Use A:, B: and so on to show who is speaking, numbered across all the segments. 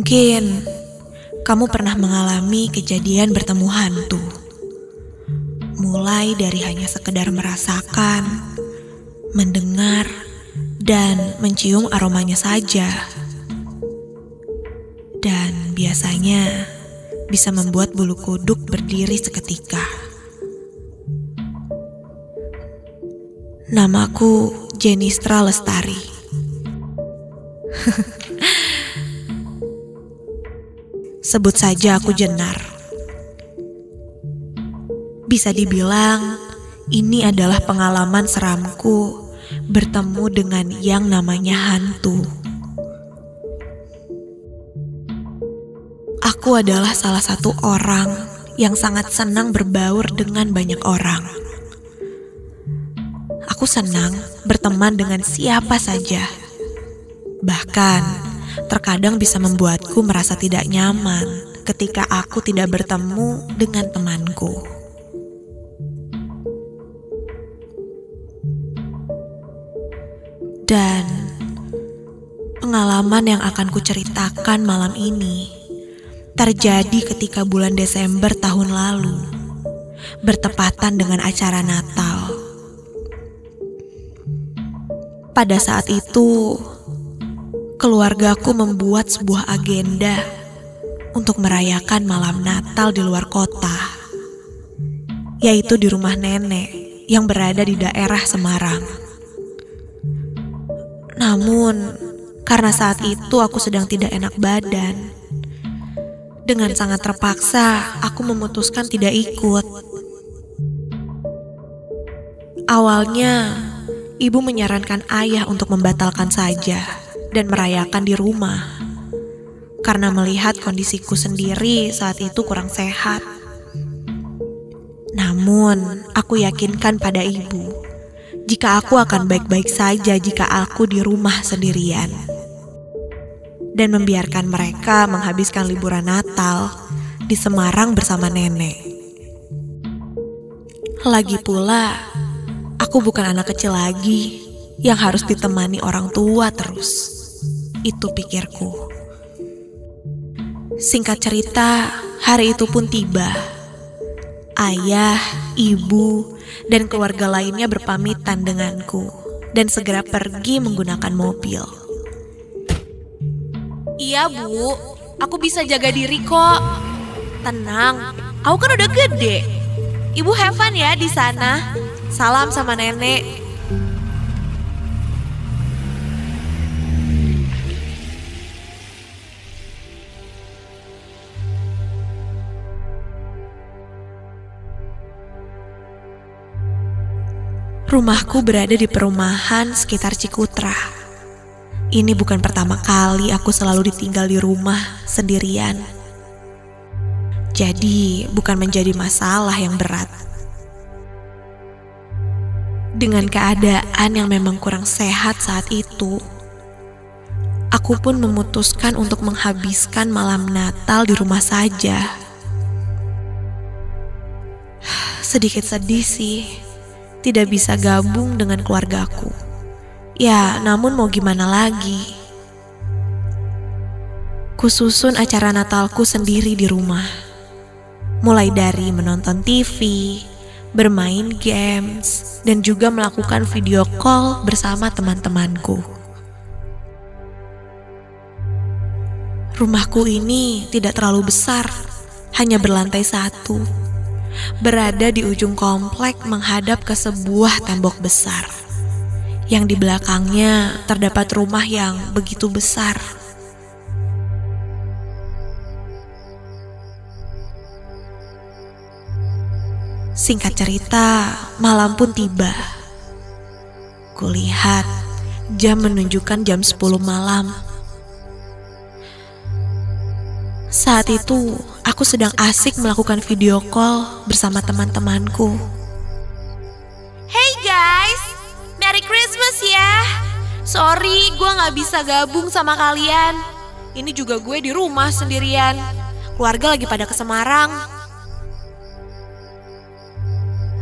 A: Mungkin kamu pernah mengalami kejadian bertemu hantu. Mulai dari hanya sekedar merasakan, mendengar, dan mencium aromanya saja. Dan biasanya bisa membuat bulu kuduk berdiri seketika. Namaku Jenistra Lestari. Sebut saja aku Jenar. Bisa dibilang ini adalah pengalaman seramku bertemu dengan yang namanya hantu. Aku adalah salah satu orang yang sangat senang berbaur dengan banyak orang. Aku senang berteman dengan siapa saja. Bahkan, terkadang bisa membuatku merasa tidak nyaman ketika aku tidak bertemu dengan temanku. Dan pengalaman yang akan kuceritakan malam ini terjadi ketika bulan Desember tahun lalu, bertepatan dengan acara Natal. Pada saat itu, keluargaku membuat sebuah agenda untuk merayakan malam Natal di luar kota, yaitu di rumah nenek yang berada di daerah Semarang. Namun, karena saat itu aku sedang tidak enak badan, dengan sangat terpaksa aku memutuskan tidak ikut. Awalnya, ibu menyarankan ayah untuk membatalkan saja dan merayakan di rumah, karena melihat kondisiku sendiri saat itu kurang sehat. Namun, aku yakinkan pada ibu, jika aku akan baik-baik saja jika aku di rumah sendirian, dan membiarkan mereka menghabiskan liburan Natal di Semarang bersama nenek. Lagi pula, aku bukan anak kecil lagi yang harus ditemani orang tua terus. Itu pikirku. Singkat cerita, hari itu pun tiba. Ayah, ibu, dan keluarga lainnya berpamitan denganku dan segera pergi menggunakan mobil.
B: Iya Bu, aku bisa jaga diri kok. Tenang, aku kan udah gede. Ibu have fun ya di sana. Salam sama nenek.
A: Rumahku berada di perumahan sekitar Cikutra. Ini bukan pertama kali aku selalu ditinggal di rumah sendirian. Jadi bukan menjadi masalah yang berat. Dengan keadaan yang memang kurang sehat saat itu, aku pun memutuskan untuk menghabiskan malam Natal di rumah saja. Sedikit sedih sih, tidak bisa gabung dengan keluargaku. Ya, namun mau gimana lagi? Kususun acara Natalku sendiri di rumah. Mulai dari menonton TV, bermain games, dan juga melakukan video call bersama teman-temanku. Rumahku ini tidak terlalu besar, hanya berlantai 1. Berada di ujung komplek menghadap ke sebuah tembok besar, yang di belakangnya terdapat rumah yang begitu besar. Singkat cerita, malam pun tiba. Kulihat jam menunjukkan jam 10 malam. Saat itu, aku sedang asik melakukan video call bersama teman-temanku.
B: Hey guys, Merry Christmas ya. Sorry, gue gak bisa gabung sama kalian. Ini juga gue di rumah sendirian. Keluarga lagi pada ke Semarang.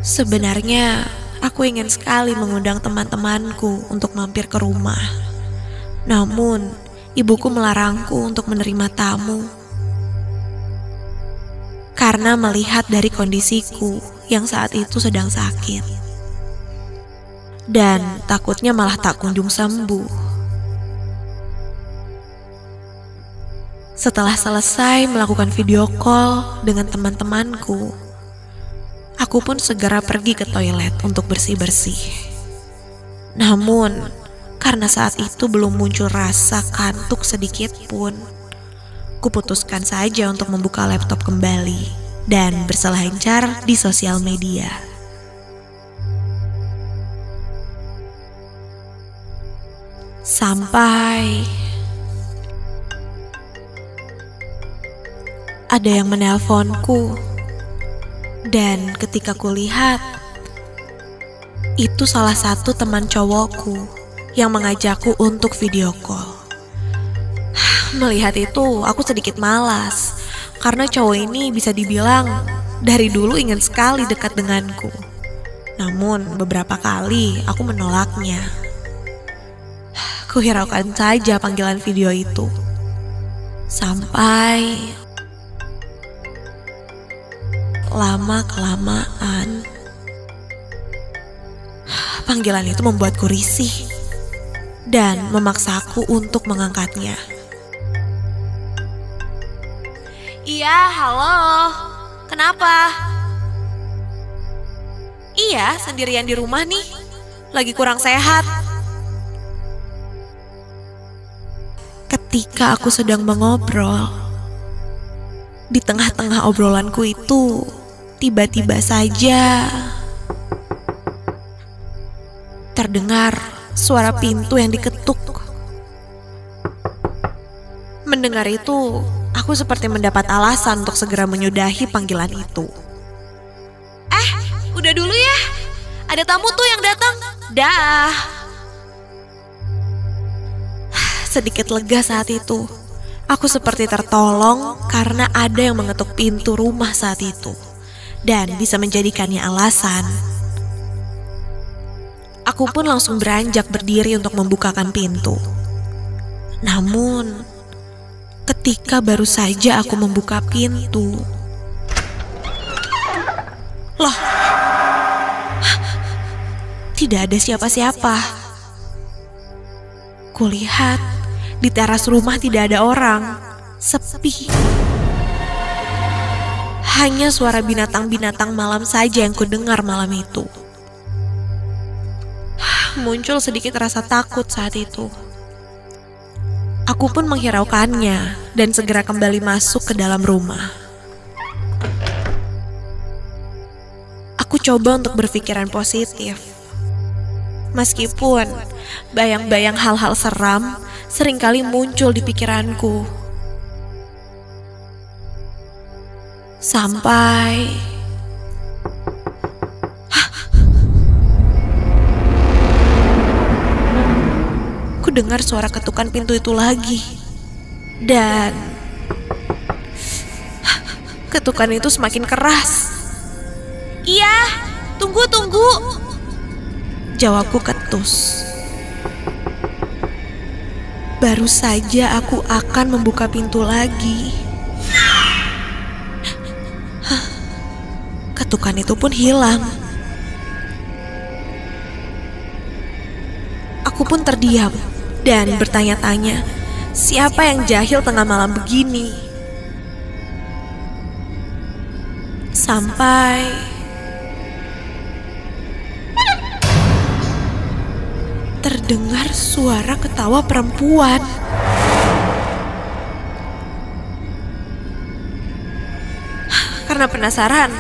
A: Sebenarnya, aku ingin sekali mengundang teman-temanku untuk mampir ke rumah. Namun, ibuku melarangku untuk menerima tamu. Karena melihat dari kondisiku yang saat itu sedang sakit. Dan takutnya malah tak kunjung sembuh. Setelah selesai melakukan video call dengan teman-temanku, aku pun segera pergi ke toilet untuk bersih-bersih. Namun, karena saat itu belum muncul rasa kantuk sedikit pun, kuputuskan saja untuk membuka laptop kembali dan berselancar di sosial media. Sampai ada yang menelponku, dan ketika kulihat, itu salah satu teman cowokku yang mengajakku untuk video call. Melihat itu, aku sedikit malas, karena cowok ini bisa dibilang dari dulu ingin sekali dekat denganku. Namun beberapa kali aku menolaknya. Kuhiraukan saja panggilan video itu. Sampai lama-kelamaan panggilan itu membuatku risih dan memaksaku untuk mengangkatnya.
B: Iya, halo. Kenapa? Iya, sendirian di rumah nih. Lagi kurang sehat.
A: Ketika aku sedang mengobrol, di tengah-tengah obrolanku itu, tiba-tiba saja terdengar suara pintu yang diketuk. Mendengar itu, aku seperti mendapat alasan untuk segera menyudahi panggilan itu.
B: Udah dulu ya. Ada tamu tuh yang datang. Dah.
A: Sedikit lega saat itu. Aku seperti tertolong karena ada yang mengetuk pintu rumah saat itu. Dan bisa menjadikannya alasan. Aku pun langsung beranjak berdiri untuk membukakan pintu. Namun, ketika baru saja aku membuka pintu, loh, tidak ada siapa-siapa. Kulihat di teras rumah tidak ada orang, sepi. Hanya suara binatang-binatang malam saja yang kudengar malam itu. Muncul sedikit rasa takut saat itu. Aku pun menghiraukannya dan segera kembali masuk ke dalam rumah. Aku coba untuk berpikiran positif. Meskipun bayang-bayang hal-hal seram seringkali muncul di pikiranku. Sampai ku dengar suara ketukan pintu itu lagi. Dan ketukan itu semakin keras.
B: Iya, tunggu.
A: Jawabku ketus. Baru saja aku akan membuka pintu lagi. Ketukan itu pun hilang. Aku pun terdiam dan bertanya-tanya, siapa yang jahil tengah malam begini? Sampai terdengar suara ketawa perempuan. Karena penasaran,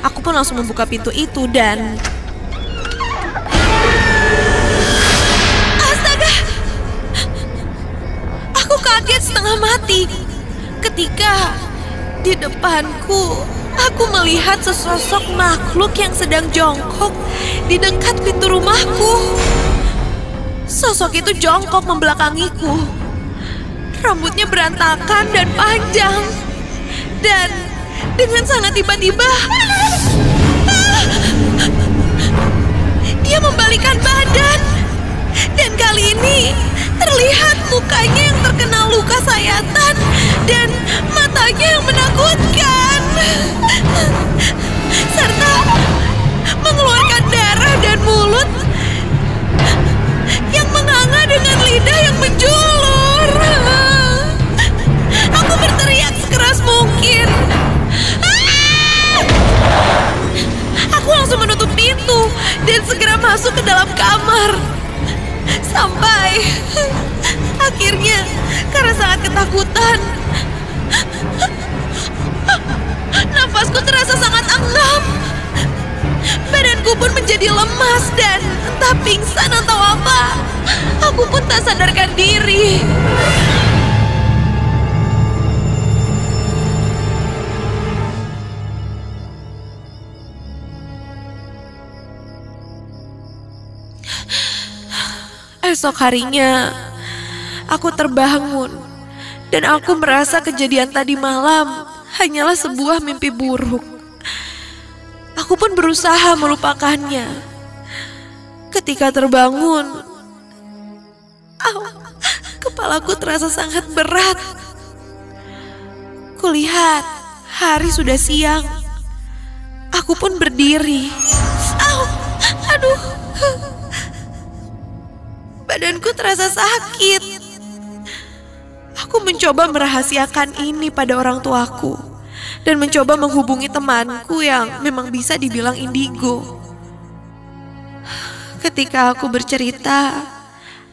A: aku pun langsung membuka pintu itu dan astaga! Aku kaget setengah mati ketika di depanku aku melihat sesosok makhluk yang sedang jongkok di dekat pintu rumahku. Sosok itu jongkok membelakangiku. Rambutnya berantakan dan panjang. Dan dengan sangat tiba-tiba, dia membalikkan badan. Dan kali ini terlihat mukanya yang terkena luka
B: dan segera masuk ke dalam kamar. Sampai akhirnya karena sangat ketakutan, nafasku terasa sangat engap. Badanku pun menjadi lemas dan entah pingsan atau apa. Aku pun tak sadarkan diri. Esok harinya, aku terbangun dan aku merasa kejadian tadi malam hanyalah sebuah mimpi buruk. Aku pun berusaha melupakannya. Ketika terbangun, kepalaku terasa sangat berat. Kulihat hari sudah siang. Aku pun berdiri. Aduh. Badanku terasa sakit. Aku mencoba merahasiakan ini pada orang tuaku dan mencoba menghubungi temanku yang memang bisa dibilang indigo. Ketika aku bercerita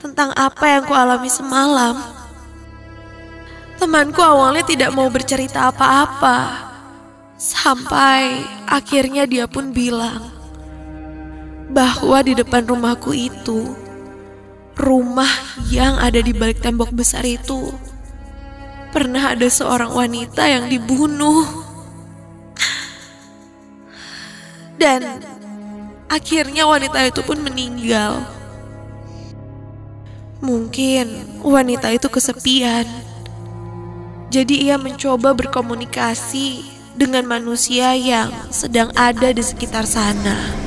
B: tentang apa yang kualami semalam, temanku awalnya tidak mau bercerita apa-apa. Sampai akhirnya dia pun bilang bahwa di depan rumahku itu, rumah yang ada di balik tembok besar itu, pernah ada seorang wanita yang dibunuh. Dan akhirnya wanita itu pun meninggal. Mungkin wanita itu kesepian. Jadi ia mencoba berkomunikasi dengan manusia yang sedang ada di sekitar sana.